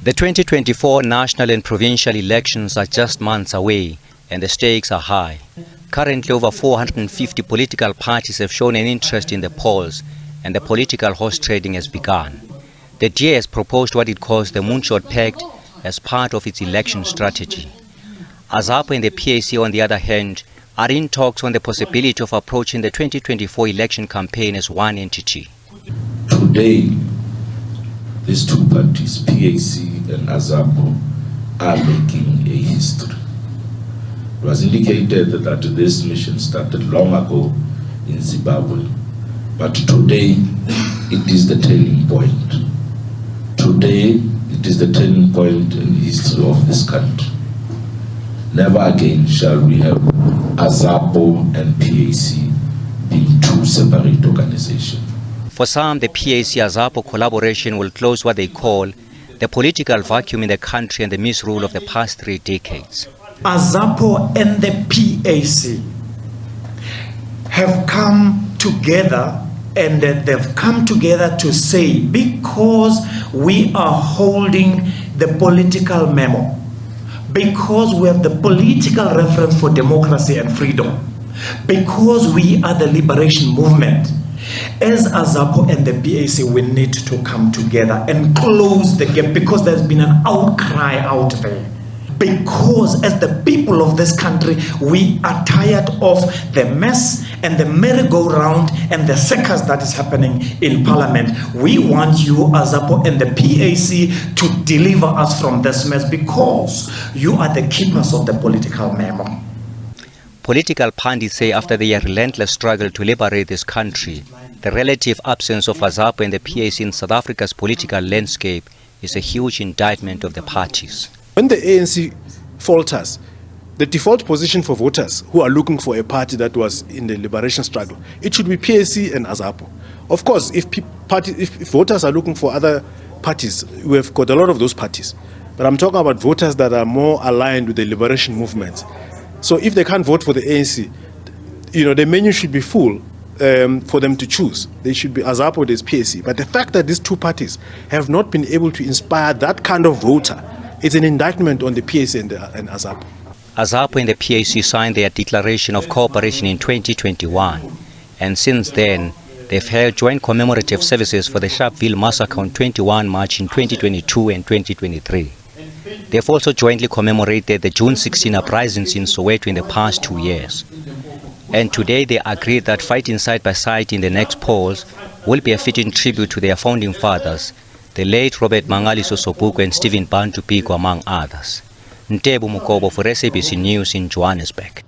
The 2024 national and provincial elections are just months away and the stakes are high. Currently, over 450 political parties have shown an interest in the polls and the political horse trading has begun. The DA has proposed what it calls the Moonshot Pact as part of its election strategy. Azapo and the PAC, on the other hand, are in talks on the possibility of approaching the 2024 election campaign as one entity. Today, these two parties, PAC and Azapo, are making a history. It was indicated that this mission started long ago in Zimbabwe, but today it is the turning point. Today it is the turning point in the history of this country. Never again shall we have Azapo and PAC being two separate organizations. For some, the PAC-Azapo collaboration will close what they call the political vacuum in the country and the misrule of the past 3 decades. Azapo and the PAC have come together, and they've come together to say, because we are holding the political memo, because we have the political reference for democracy and freedom, because we are the liberation movement, as Azapo and the PAC, we need to come together and close the gap, because there's been an outcry out there. Because as the people of this country, we are tired of the mess and the merry-go-round and the circus that is happening in Parliament. We want you, Azapo and the PAC, to deliver us from this mess, because you are the keepers of the political memo. Political pundits say after their relentless struggle to liberate this country, the relative absence of Azapo and the PAC in South Africa's political landscape is a huge indictment of the parties. When the ANC falters, the default position for voters who are looking for a party that was in the liberation struggle, it should be PAC and Azapo. Of course, if voters are looking for other parties, we have got a lot of those parties. But I'm talking about voters that are more aligned with the liberation movement. So if they can't vote for the ANC, the menu should be full for them to choose. They should be Azapo, there's PAC. But the fact that these two parties have not been able to inspire that kind of voter, it's an indictment on the PAC and Azapo. Azapo and the PAC signed their declaration of cooperation in 2021. And since then, they've held joint commemorative services for the Sharpeville massacre on 21 March in 2022 and 2023. They've also jointly commemorated the June 16 uprisings in Soweto in the past 2 years. And today they agreed that fighting side by side in the next polls will be a fitting tribute to their founding fathers, the late Robert Mangaliso Sobukwe and Stephen Bantu Biko, among others. Ntebo Mokobo for SABC News in Johannesburg.